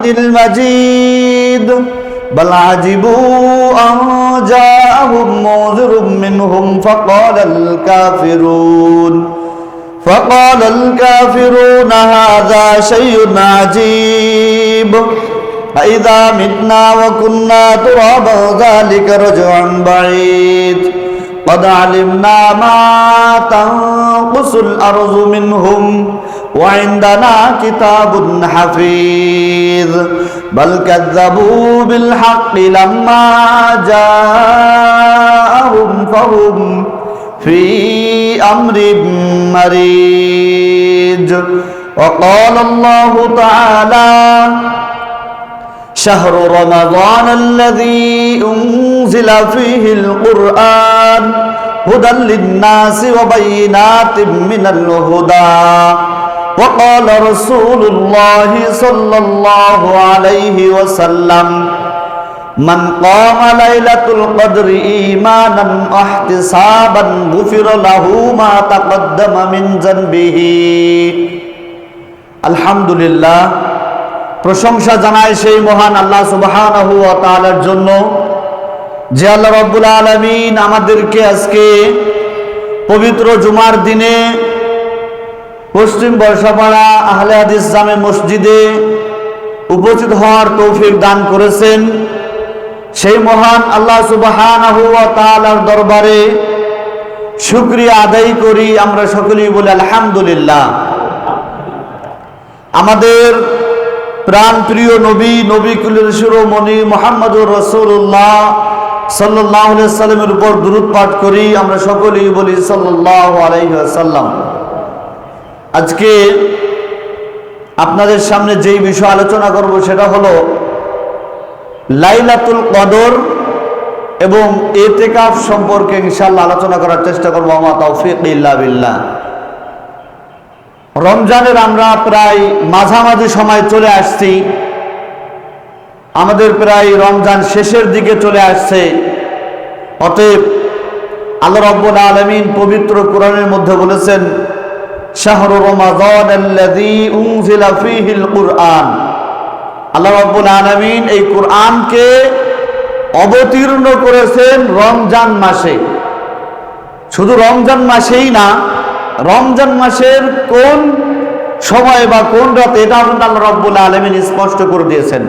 المجيد بل عجبوا أن جاءهم منذر منهم فقال الكافرون هذا شيء عجيب أإذا متنا وكنا ترابا ذلك رجع بعيد قد علمنا ما تنقص الأرض منهم وعندنا كتاب حفيظ بل كذبوا بالحق لما جاءهم فهم في أمر مريج وقال الله تعالى شهر رمضان الذي أنزل فيه القرآن هدى للناس وبينات من الهدى وقال رسول الله صلى الله عليه وسلم من قام ليلة القدر إيمانا واحتسابا غفر له ما تقدم من ذنبه الحمد لله প্রশংসা জানাই সেই মহান আল্লাহ সুবহানাহু ওয়া তাআলার জন্য যে আল্লাহ রাব্বুল আলামিন আমাদেরকে আজকে পবিত্র জুমার দিনে পশ্চিম বর্ষাপাড়া আহলে হাদিস জামে মসজিদে উপস্থিত হওয়ার তৌফিক দান করেছেন। সেই মহান আল্লাহ সুবহানাহু ওয়া তাআলার দরবারে শুকরিয়া আদায় করি। আমরা সকলেই বলি আলহামদুলিল্লাহ। আমাদের প্রাণ প্রিয় নবী কুলের শিরোমণি মুহাম্মদুর রাসূলুল্লাহ সাল্লাল্লাহু আলাইহি ওয়াসাল্লামের উপর দুরূদ পাঠ করি। আমরা সকলেই বলি সাল্লাল্লাহু আলাইহি ওয়াসাল্লাম। আজকে আপনাদের সামনে যেই বিষয় আলোচনা করব সেটা হলো লাইলাতুল কদর এবং ইতিকাফ সম্পর্কে ইনশাআল্লাহ আলোচনা করার চেষ্টা করব। আমা তাওফীক ইল্লা বিল্লাহ। রমজানের আমরা প্রায় মাঝামাঝি সময় চলে আসছি। আমাদের প্রায় রমজান শেষের দিকে চলে আসছে। অতএব আল্লাহ রাব্বুল আলামিন পবিত্র কোরআনের মধ্যে বলেছেন শাহরু রমাদানাল্লাযী উনজিলা ফীহিল কুরআন। আল্লাহ রাব্বুল আলামিন এই কোরআনকে অবতীর্ণ করেছেন রমজান মাসে। শুধু রমজান মাসেই না, রমজান মাসের কোন সময় বা কোন রাতে এটা আল্লাহ রাব্বুল আলামিন স্পষ্ট করে দিয়েছেন।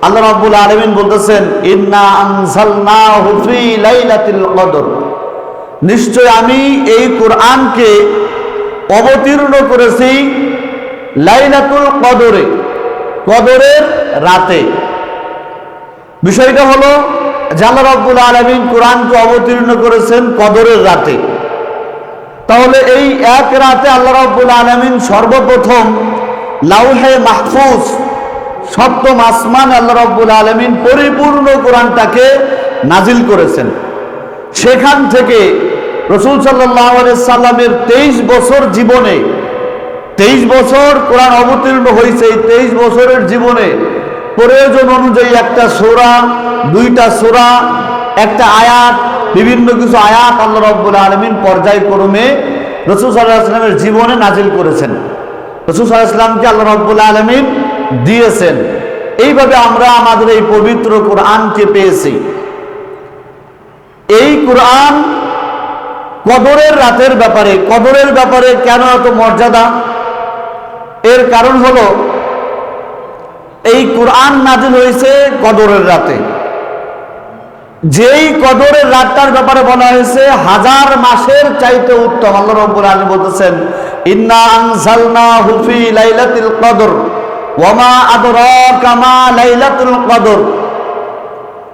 আল্লাহ রাব্বুল আলামিন বলতেছেন ইন্না আনজালনাহু ফি লাইলাতিল কদর, নিশ্চয় আমি এই কোরআনকে অবতীর্ণ করেছি লাইলাতুল কদরে, কদরের রাতে। বিষয়টা হলো আল্লাহ রাব্বুল আলামিন কোরআনকে অবতীর্ণ করেছেন কদরের রাতে। তাহলে এই এক রাতে আল্লাহ রাব্বুল আলামিন সর্বপ্রথম লাউহে মাহফুজ সপ্তম আসমান আল্লাহ রাব্বুল আলামিন পরিপূর্ণ কোরআনটাকে নাজিল করেছেন। সেখান থেকে রাসূল সাল্লাল্লাহু আলাইহি সাল্লামের 23 বছর জীবনে 23 বছর কোরআন অবতীর্ণ হয়েছে। এই 23 বছরের জীবনে প্রয়োজন অনুযায়ী একটা সূরা, দুইটা সূরা, একটা আয়াত, বিভিন্ন কিছু আয়াত আল্লাহ রাব্বুল আলামিন পর্যায়ক্রমে রাসূল সাল্লাল্লাহু আলাইহি ওয়াসাল্লামের জীবনে নাজিল করেছেন। রাসূল সাল্লাল্লাহু আলাইহি ওয়াসাল্লামকে আল্লাহ রাব্বুল আলামিন দিয়েছেন। এইভাবে আমরা আমাদের এই পবিত্র কোরআনকে পেয়েছি। এই কোরআন কদরের রাতের ব্যাপারে, কদরের ব্যাপারে কেন এত মর্যাদা? এর কারণ হলো এই কোরআন নাজিল হয়েছে কদরের রাতে। যেই কদরের রাতটার ব্যাপারে বলা হয়েছে হাজার মাসের চাইতে উত্তম। আল্লাহ রাব্বুল আলামিন বলতেছেন ইন্না আনজালনাহু ফি লাইলাতিল কদর ওয়া মা আদরাকা মা লাইলাতুল কদর।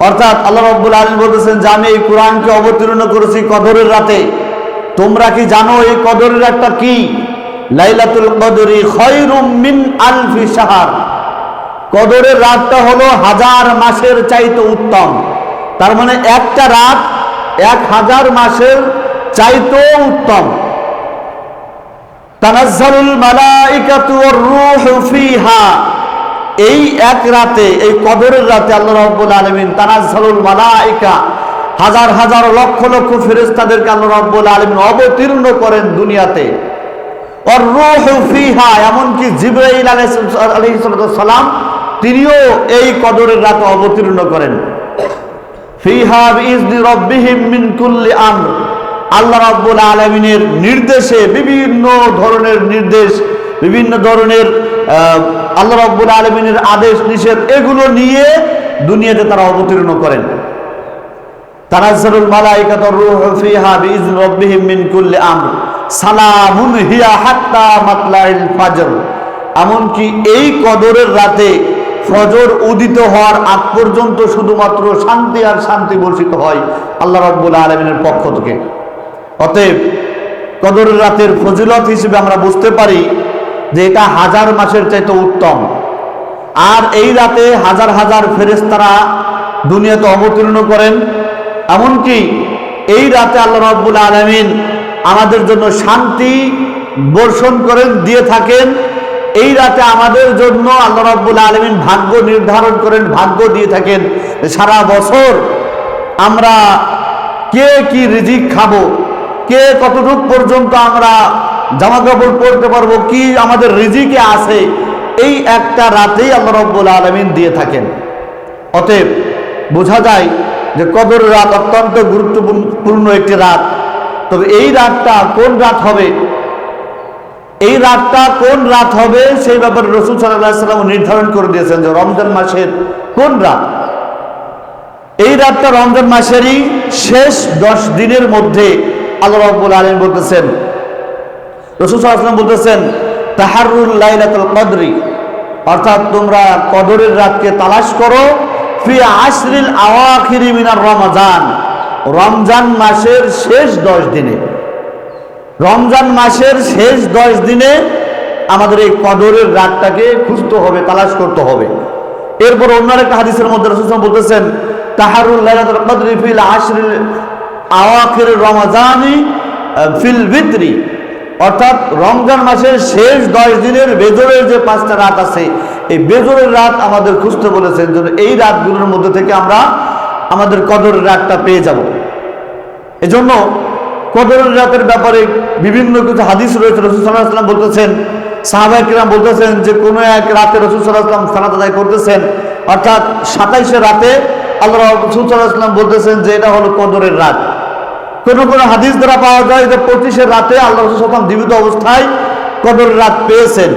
অর্থাৎ আল্লাহ রাব্বুল আলামিন বলতেছেন যে আমি এই কোরআনকে অবতীর্ণ করেছি কদরের রাতে। তোমরা কি জানো এই কদরের রাতটা কি? লাইলাতুল কদরি খায়রুম মিন আলফি শাহর। কদরের রাতটা হলো হাজার মাসের চাইতে উত্তম। তার মানে একটা রাত 1000 মাসের চাইতেও উত্তম। তানাজ্জালুল মালাইকাতু ওয়ার রূহু ফিহা। এই এক রাতে, এই কদরের রাতে আল্লাহ রাব্বুল আলামিন তানাজ্জালুল মালাইকা, হাজার হাজার লক্ষ লক্ষ ফেরেশতাদেরকে আল্লাহ রাব্বুল আলামিন অবতীর্ণ করেন দুনিয়াতে। और रूह फीहा एमनकि जिब्राइल अलैहिस्सलाम তিনিও এই কদরের রাতে অবতীর্ণ করেন। ফিহা বিইজনি রাব্বিহিম মিন কুল্লি আমর, আল্লাহ রাব্বুল আলামিনের নির্দেশে, বিভিন্ন ধরনের নির্দেশ, বিভিন্ন ধরনের আল্লাহ রাব্বুল আলামিনের আদেশ নিষেধ, এগুলো নিয়ে দুনিয়াতে তারা অবতীর্ণ করেন। তানাজ্জালুল মালায়েকাতু রূহু ফিহা বিইজনি রাব্বিহিম মিন কুল্লি আমর সালামুন হিয়া হাত্তা মাতলাইল ফাজর। এমনকি এই কদরের রাতে ফজর উদিত হওয়ার আগ পর্যন্ত শুধুমাত্র শান্তি আর শান্তি বর্ষিত হয় আল্লাহ রাব্বুল আলামিনের পক্ষ থেকে। অতএব কদরের রাতের ফজিলত হিসেবে আমরা বুঝতে পারি যে এটা হাজার মাসের চাইতে উত্তম। আর এই রাতে হাজার হাজার ফেরেশতারা দুনিয়াতে অবতীর্ণ করেন। এমনকি এই রাতে আল্লাহ রাব্বুল আলামিন আমাদের জন্য শান্তি বর্ষণ করেন, দিয়ে থাকেন। এই রাতে আমাদের জন্য আল্লাহ রাব্বুল আলামিন ভাগ্য নির্ধারণ করেন, ভাগ্য দিয়ে থাকেন। সারা বছর আমরা কে কি রিজিক খাবো, কে কতটুকু পর্যন্ত আমরা জামা কাপড় পরতে পারবো, কি আমাদের রিজিকে আছে, এই একটা রাতেই আল্লাহ রাব্বুল আলামিন দিয়ে থাকেন। অতএব বোঝা যায় যে কদরের রাত অত্যন্ত গুরুত্বপূর্ণ একটি রাত। তবে এই রাতটা কোন রাত হবে, এই রাতটা কোন রাত হবে সেই ব্যাপারে রাসূল সাল্লাল্লাহু আলাইহি ওয়াসাল্লাম নির্ধারণ করে দিয়েছেন যে রমজান মাসের কোন রাত। এই রাতটা রমজান মাসেরই শেষ 10 দিনের মধ্যে আল্লাহ রাব্বুল আলামিন বলতেছেন, রাসূল সাল্লাল্লাহু আলাইহি ওয়াসাল্লাম বলতেছেন তাহাররুল লাইলাতুল কদরি, অর্থাৎ তোমরা কদরের রাতকে তালাশ করো ফি আশরিল আওয়াখিরি মিনার রমাজান, রমজান মাসের শেষ 10 দিনে। রমজান মাসের শেষ 10 দিনে আমাদের এই কদরের রাতটাকে খুঁজতে হবে, তালাশ করতে হবে। এরপর অন্য একটা হাদিসের মধ্যে রাসূল সাল্লাল্লাহু আলাইহি ওয়াসাল্লাম বলতেছেন তাহারুল লাইলাতুল কদরি ফিল আশরিল আওয়াখির রমাজানি ফিল ভিতরি, অর্থাৎ রমজান মাসের শেষ 10 দিনের বেজরের যে 5টা রাত আছে, এই বেজরের রাত আমাদের খুঁজতে বলেছেন, যেন এই রাতগুলোর মধ্যে থেকে আমরা আমাদের কদরের রাতটা পেয়ে যাব। এজন্য কদরের রাতের ব্যাপারে বিভিন্ন কিছু হাদিস রয়েছে। রাসূল সাল্লাল্লাহু আলাইহি ওয়াসাল্লাম বলতেছেন, সাহাবায়ে কিরাম বলতেছেন যে কোনো এক রাতে রাসূল সাল্লাল্লাহু আলাইহি ওয়াসাল্লাম সালাত আদায় করতেছেন, অর্থাৎ 27 রাতে আল্লাহ রাসূল সাল্লাল্লাহু আলাইহি ওয়াসাল্লাম বলতেছেন যে এটা হলো কদরের রাত। কোনো কোনো হাদিস দ্বারা পাওয়া যায় যে 25 রাতে আল্লাহ রাসূল সাল্লাল্লাহু আলাইহি ওয়াসাল্লাম জীবিত অবস্থায় কদরের রাত পেয়েছেন।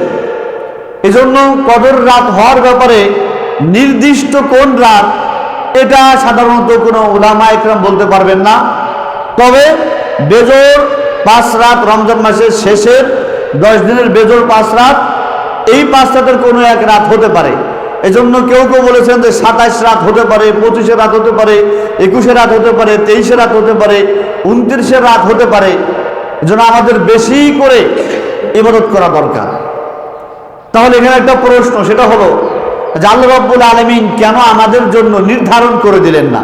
এজন্য কদরের রাত হওয়ার ব্যাপারে নির্দিষ্ট কোন রাত এটা সাধারণত কোনো উলামায়ে কেরাম বলতে পারবেন না। তবে বেজর 5 রাত, রমজান মাসের শেষের 10 দিনের বেজর 5 রাত, এই 5 রাতের কোনো এক রাত হতে পারে। এজন্য কেউ কেউ বলেছেন যে 27 রাত হতে পারে, 25 রাত হতে পারে, 21 রাত হতে পারে, 23 রাত হতে পারে, 29 রাত হতে পারে। এজন্য আমাদের বেশি করে ইবাদত করা দরকার। তাহলে এখানে একটা প্রশ্ন, সেটা হলো যে আল্লাহ রাব্বুল আলামিন কেন আমাদের জন্য নির্ধারণ করে দিলেন না?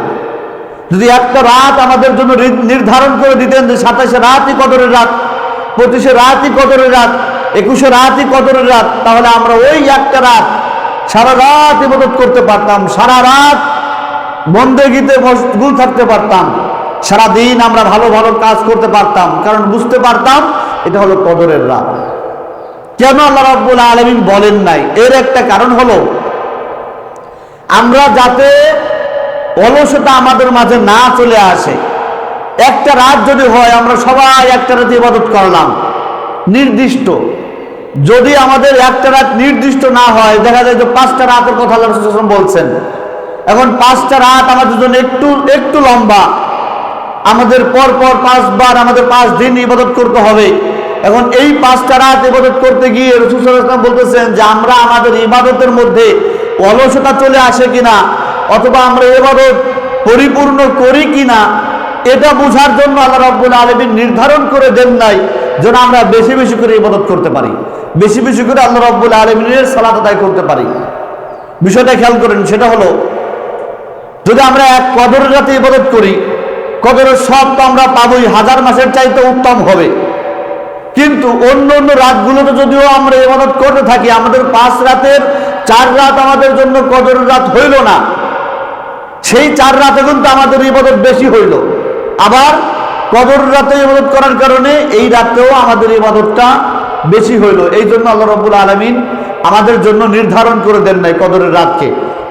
যদি একটা রাত আমাদের জন্য নির্ধারণ করে দিতেন যে 27 রাতই কদরের রাত, 25 রাতই কদরের রাত, 21 রাতই কদরের রাত, তাহলে আমরা ওই একটা রাত সারা রাত ইবাদত করতে পারতাম, সারা রাত বন্দেগীতে মশগুল থাকতে পারতাম, সারা দিন আমরা ভালো ভালো কাজ করতে পারতাম, কারণ বুঝতে পারতাম এটা হলো কদরের রাত। কেন আল্লাহ রাব্বুল আলামিন বলেন নাই? এর একটা কারণ হলো আমরা যাতে অলসতা আমাদের মাঝে না চলে আসে। একটা রাত যদি হয়, আমরা সবাই একটা রাতে ইবাদত করলাম নির্দিষ্ট, যদি আমাদের একটা রাত নির্দিষ্ট না হয়, দেখা যায় যে 5টা রাতের কথা আল্লাহ রাসূল সাল্লাল্লাহু আলাইহি ওয়াসাল্লাম বলছেন। এখন 5টা রাত আমাদের জন্য একটু লম্বা, আমাদের পর পর 5 বার আমাদের 5 দিন ইবাদত করতে হবে। এখন এই 5টা রাত ইবাদত করতে গিয়ে রাসূল সাল্লাল্লাহু আলাইহি ওয়াসাল্লাম বলতেছেন যে আমরা আমাদের ইবাদতের মধ্যে অলসতা চলে আসে কিনা, অথবা আমরা ইবাদত পরিপূর্ণ করি কিনা, এটা বোঝার জন্য আল্লাহ রাব্বুল আলামিন নির্ধারণ করে দেন নাই যেন আমরা বেশি বেশি করে ইবাদত করতে পারি, বেশি বেশি করে আল্লাহ রাব্বুল আলামিনের সালাত আদায় করতে পারি। বিষয়টা খেয়াল করেন, সেটা হলো যদি আমরা এক কদরের রাতে ইবাদত করি, কদরের সব তো আমরা পাবোই, 1000 মাসের চাইতে উত্তম হবে। কিন্তু অন্য অন্য রাতগুলোতে যদিও আমরা ইবাদত করতে থাকি, আমাদের 5 রাতের 4 রাত আমাদের জন্য কদরের রাত হইল না, সেই 4 রাতে কিন্তু আমাদের ইবাদত বেশি হইল। আবার কদরের রাতে ইবাদত করার কারণে এই রাতেও আমাদের ইবাদতটা বেশি হইল। এই জন্য আল্লাহ রাব্বুল আলামিন আমাদের জন্য নির্ধারণ করে দেন নাই কদরের রাতকে।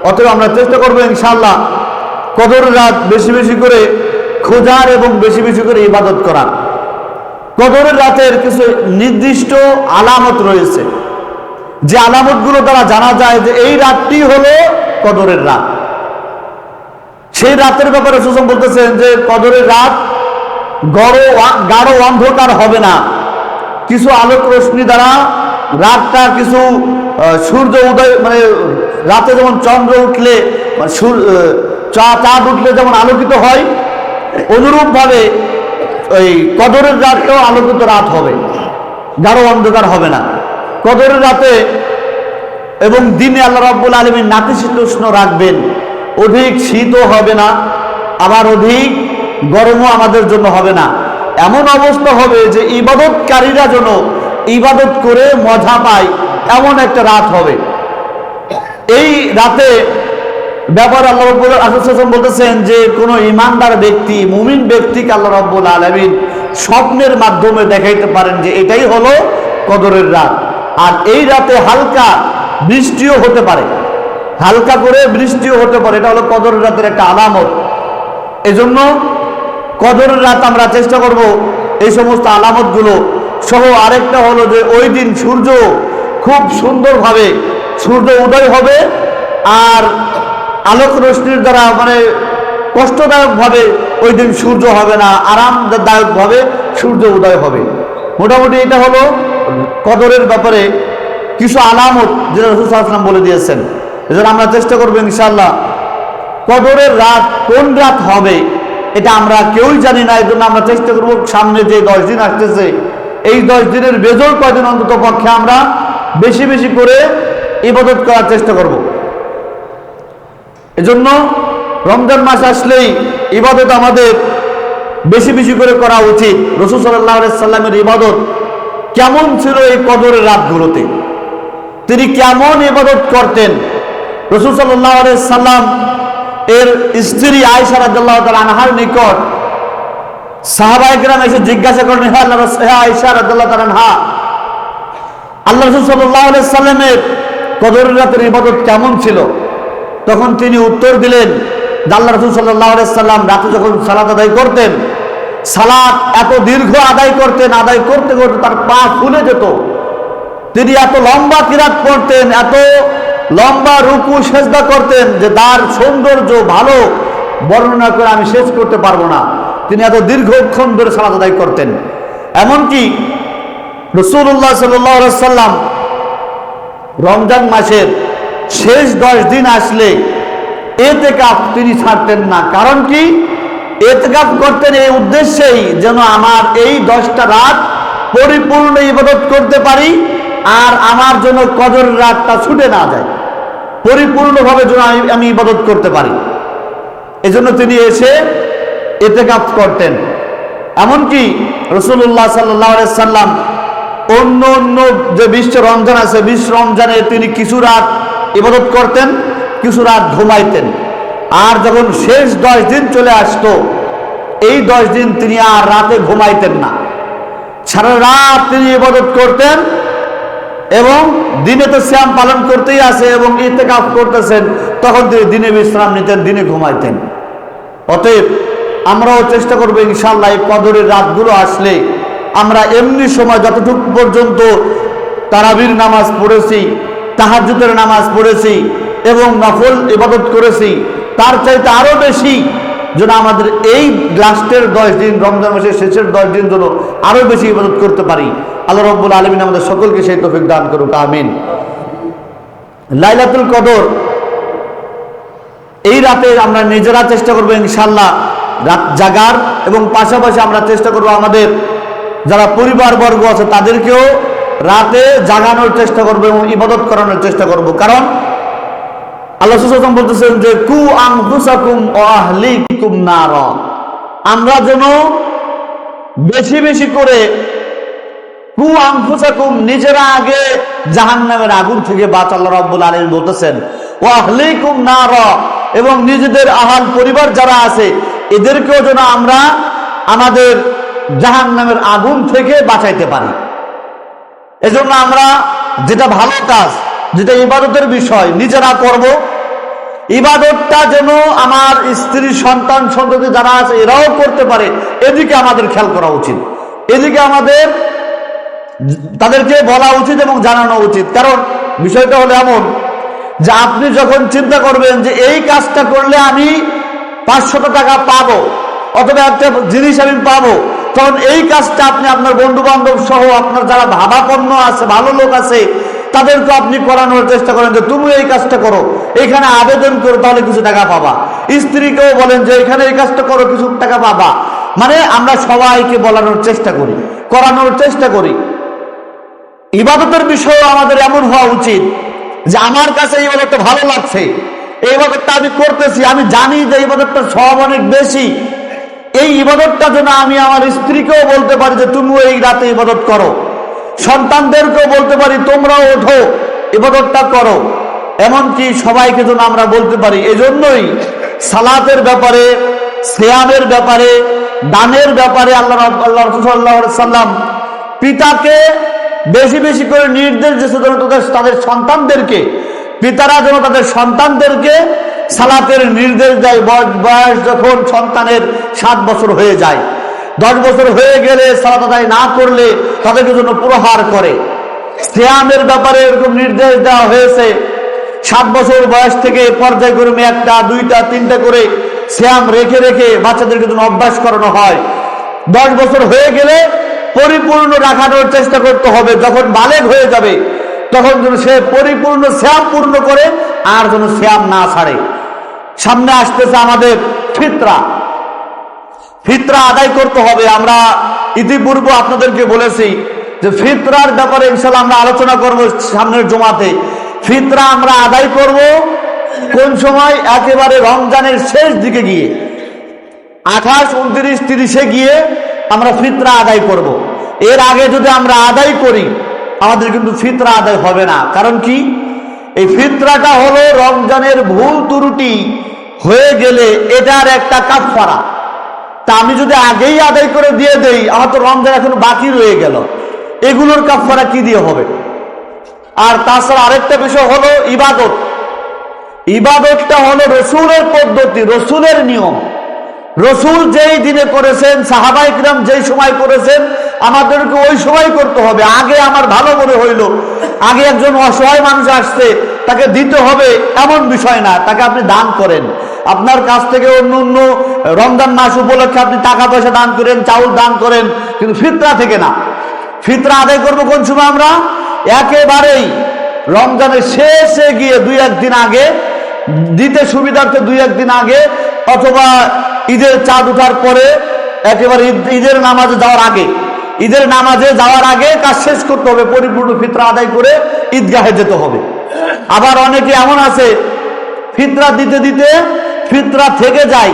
অতএব আমরা চেষ্টা করবো ইনশাআল্লাহ কদরের রাত বেশি বেশি করে খোঁজার এবং বেশি বেশি করে ইবাদত করার। কদরের রাতের কিছু নির্দিষ্ট আলামত রয়েছে, যে আলামতগুলো দ্বারা জানা যায় যে এই রাতটি হলো কদরের রাত। সেই রাতের ব্যাপারে সুসম বলতেছেন যে কদরের রাত গাঢ় অন্ধকার হবে না, কিছু আলোক রশ্মি দ্বারা রাতটা কিছু সূর্য উদয়, মানে রাতে যেমন চন্দ্র উঠলে চাঁদ উঠলে যেমন আলোকিত হয়, অনুরূপ ভাবে ওই কদরের রাতটাও আলোকিত রাত হবে, গাঢ় অন্ধকার হবে না কদরের রাতে। এবং দিনে আল্লাহ রাব্বুল আলামিন নাতিশীতোষ্ণ রাখবেন, অধিক শীতও হবে না, আবার অধিক গরমও আমাদের জন্য হবে না। এমন অবস্থা হবে যে ইবাদতকারীরা যেন ইবাদত করে মজা পায়, এমন একটা রাত হবে। এই রাতে ব্যাপারে আল্লাহ রাব্বুল আলামিন বলতেছেন যে কোনো ইমানদার ব্যক্তি, মুমিন ব্যক্তিকে আল্লাহ রাব্বুল আলামিন স্বপ্নের মাধ্যমে দেখাইতে পারেন যে এটাই হলো কদরের রাত। আর এই রাতে হালকা বৃষ্টিও হতে পারে, হালকা করে বৃষ্টিও হতে পারে, এটা হলো কদরের রাতের একটা আলামত। এজন্য কদরের রাত আমরা চেষ্টা করব এই সমস্ত আলামতগুলো সহ। আরেকটা হলো যে ওই দিন সূর্য খুব সুন্দরভাবে সূর্য উদয় হবে, আর আলোক রশ্মির দ্বারা মানে কষ্টদায়কভাবে ওই দিন সূর্য হবে না, আরামদায়কভাবে সূর্য উদয় হবে। মোটামুটি এটা হলো কদরের ব্যাপারে কিছু আলামত যেটা রাসূল সাল্লাল্লাহু আলাইহি ওয়াসাল্লাম বলে দিয়েছেন। এজন্য আমরা চেষ্টা করবো ইনশাআল্লাহ কদরের রাত কোন রাত হবে এটা আমরা কেউই জানি না। এজন্য আমরা চেষ্টা করবো সামনে যে 10 দিন আসতেছে, এই 10 দিনের বেজোর কয়দিন অন্তত পক্ষে আমরা বেশি বেশি করে ইবাদত করার চেষ্টা করব। এজন্য রমজান মাস আসলেই ইবাদত আমাদের বেশি বেশি করে করা উচিত। রাসূল সাল্লাল্লাহু আলাইহি সাল্লামের ইবাদত কেমন ছিল এই কদরের রাতগুলোতে, তিনি কেমন ইবাদত করতেন। রাসূল সাল্লাল্লাহু আলাইহি সাল্লাম এর স্ত্রী আয়েশা রাদিয়াল্লাহু তাআলা আনহার নিকট সাহাবায়ে কেরাম এসে জিজ্ঞাসা করেন, হে আল্লাহর রাসূল, হে আয়েশা রাদিয়াল্লাহু তাআলা আনহা, আল্লাহ রাসূল সাল্লাল্লাহু আলাইহি সাল্লামের কদরের রাতের ইবাদত কেমন ছিল? তখন তিনি উত্তর দিলেন যে আল্লাহ রাসূল সাল্লাল্লাহু আলাইহি সাল্লাম রাতে যখন সালাত আদায় করতেন, সালাত এত দীর্ঘ আদায় করতেন, আদায় করতে করতে তার পা ফুলে যেত। তিনি এত লম্বা কিরাত পড়তেন, এত লম্বা রুকু সেজদা করতেন যে তার সৌন্দর্য ভালো বর্ণনা করে আমি শেষ করতে পারবো না। তিনি এত দীর্ঘক্ষণ ধরে সালাত আদায় করতেন। এমনকি রাসূলুল্লাহ সাল্লাল্লাহু আলাইহি সাল্লাম রমজান মাসের শেষ 10 দিন আসলে ইতিকাফ তিনি ছাড়তেন না। কারণ কি? ইতিকাফ করতেন এই উদ্দেশ্যেই যেন আমার এই 10টা রাত পরিপূর্ণ ইবাদত করতে পারি, আর আমার জন্য কদরের রাতটা ছুটে না যায়, পরিপূর্ণভাবে যেন আমি ইবাদত করতে পারি। এজন্য তিনি এসে ইতিকাফ করতেন। এমনকি রাসূলুল্লাহ সাল্লাল্লাহু আলাইহি সাল্লাম অন্য অন্য যে 20 রমজান আছে, 20 রমজানে তিনি কিছু রাত ইবাদত করতেন, কিছু রাত ঘুমাইতেন। আর যখন শেষ 10 দিন চলে আসতো, এই 10 দিন তিনি আর রাতে ঘুমাইতেন না, সারা রাত তিনি ইবাদত করতেন এবং দিনে তো সিয়াম পালন করতেই আছে এবং ইতিকাফ করতেছেন, তখন তিনি দিনে বিশ্রাম নিতেন, দিনে ঘুমাইতেন। অতএব আমরাও চেষ্টা করবো ইনশাআল্লাহ এই কদরের রাতগুলো আসলে আমরা এমনি সময় যতটুকু পর্যন্ত তারাবির নামাজ পড়েছি, তাহাজ্জুদের নামাজ পড়েছি এবং নফল ইবাদত করেছি, তার চাইতে আরো বেশি যেন আমাদের এই লাস্টের 10 দিন, রমজান মাসের শেষের 10 দিন যেন আরো বেশি ইবাদত করতে পারি। আল্লাহ রাব্বুল আলামিন আমাদের সকলকে সেই তৌফিক দান করুক, আমিন। লাইলাতুল কদর এই রাতে আমরা নিজেরা চেষ্টা করবো ইনশাআল্লাহ রাত জাগার, এবং পাশাপাশি আমরা চেষ্টা করবো আমাদের যারা পরিবারবর্গ আছে তাদেরকেও রাতে জাগানোর চেষ্টা করবো এবং ইবাদত করানোর চেষ্টা করব। কারণ আল্লাহ সুবহানাহু বলতেছেন যে কু আনফুসাকুম ওয়া আহলিকুম নারা, আমরা যেন বেশি বেশি করে কু আনফুসাকুম নিজেরা আগে জাহান্নামের আগুন থেকে বাঁচা। আল্লাহ রাব্বুল আলামিন বলতেছেন ওয়া আহলিকুম নারা, এবং নিজেদের আহাল পরিবার যারা আছে এদেরকেও যেন আমরা আমাদের জাহান্নামের আগুন থেকে বাঁচাইতে পারি। এজন্য আমরা যেটা ভালো কাজ যেটা ইবাদতের বিষয় নিজেরা করব, ইবাদতটা যেন আমার স্ত্রী সন্তান সন্ততি যারা আছে এরাও করতে পারে, এদিকে আমাদের খেয়াল করা উচিত, এদিকে আমাদের তাদেরকে বলা উচিত এবং জানানো উচিত। কারণ বিষয়টা হলো এমন যে আপনি যখন চিন্তা করবেন যে এই কাজটা করলে আমি 500 টাকা পাবো অথবা একটা জিনিস আমি পাবো, তখন এই কাজটা আপনি আপনার বন্ধু বান্ধব সহ আপনার যারা ভাবাপন্ন আছে, ভালো লোক আছে, তাদেরকে আপনি করানোর চেষ্টা করেন যে তুমি এই কাজটা করো, এখানে আবেদন করো, তাহলে কিছু টাকা পাবা। স্ত্রীকেও বলেন যে এখানে এই কাজটা করো, কিছু টাকা পাবা। মানে আমরা সবাইকে বলানোর চেষ্টা করি, করানোর চেষ্টা করি। ইবাদতের বিষয় আমাদের এমন হওয়া উচিত যে আমার কাছে এই ইবাদতটা ভালো লাগছে, এই ইবাদতটা আমি করতেছি, আমি জানি যে ইবাদতটার সব অনেক বেশি। এই ইবাদতটা যেন আমি আমার স্ত্রীকেও বলতে পারি যে তুমিও এই রাতে ইবাদত করো, সন্তানদেরকেও বলতে পারি তোমরাও ওঠো ইবাদতটা করো, এমনকি সবাইকে যেন আমরা বলতে পারি। এজন্যই সালাতের ব্যাপারে, সিয়ামের ব্যাপারে, দানের ব্যাপারে আল্লাহ রাসূল সাল্লাল্লাহু আলাইহি সাল্লাম পিতাকে বেশি বেশি করে নির্দেশ দিয়েছে তাদের সন্তানদেরকে, পিতারা যেন তাদের সন্তানদেরকে সালাতের নির্দেশ দেয়। বয়স যখন সন্তানের 7 বছর হয়ে যায়, 10 বছর হয়ে গেলে সালাত আদায় না করলে তাদেরকে জন্য প্রহার করে। সিয়ামের ব্যাপারে এরকম নির্দেশ দেওয়া হয়েছে, 7 বছর বয়স থেকে পর্যায়ক্রমে 1টা 2টা 3টা করে সিয়াম রেখে রেখে বাচ্চাদেরকে জন্য অভ্যাস করানো হয়। 10 বছর হয়ে গেলে পরিপূর্ণ রাখানোর চেষ্টা করতে হবে। যখন বালেগ হয়ে যাবে তখন যেন সে পরিপূর্ণ সিয়াম পূর্ণ করে, আর যেন সিয়াম না ছাড়ে। সামনে আসতেছে আমাদের ফিতরা, ফিতরা আদায় করতে হবে। আমরা ইতিপূর্বে আপনাদেরকে বলেছি যে ফিতরার ব্যাপারে ইনশাআল্লাহ আমরা আলোচনা করব সামনের জুমাতে। ফিতরা আমরা আদায় করব কোন সময়? একেবারে রমজানের শেষ দিকে গিয়ে, 28, 29, 30-এ গিয়ে আমরা ফিতরা আদায় করব। এর আগে যদি আমরা আদায় করি আমাদের কিন্তু ফিতরা আদায় হবে না। কারণ কি? এই ফিতরাটা হলো রমজানের ভুল ত্রুটি হয়ে গেলে এটার একটা কাফারা। তা আমি যদি আগেই আদায় করে দিয়ে দেই, আমার তো রমজান এখন বাকি রয়ে গেল, এগুলোর কাফারা কি দিয়ে হবে? আর তাছাড়া আরেকটা বিষয় হলো ইবাদত। ইবাদতটা হলো রসুলের পদ্ধতি, রসুলের নিয়ম। রসুল যেই দিনে করেছেন, সাহাবায়ে কিরাম যেই সময় করেছেন, আমাদেরকে ওই সময় করতে হবে। আগে আমার ভালো মনে হইল, আগে একজন অসহায় মানুষ আসছে, তাকে দিতে হবে এমন বিষয় না। তাকে আপনি দান করেন, আপনার কাছ থেকে অন্য অন্য রমজান মাস উপলক্ষে আপনি টাকা পয়সা দান করেন, চাউল দান করেন, কিন্তু ফিতরা থেকে না। ফিতরা আদায় করবো কোন সময়? আমরা একেবারেই রমজানের শেষে গিয়ে 2-1 দিন আগে দিতে সুবিধার্থে, 2-1 দিন আগে, অথবা ঈদের চাঁদ উঠার পরে, একেবারে ঈদের নামাজে যাওয়ার আগে, ঈদের নামাজে যাওয়ার আগে কাজ শেষ করতে হবে, পরিপূর্ণ ফিতরা আদায় করে ঈদগাহে যেতে হবে। আবার অনেকে এমন আছে ফিতরা দিতে দিতে ফিতরা থেকে যায়,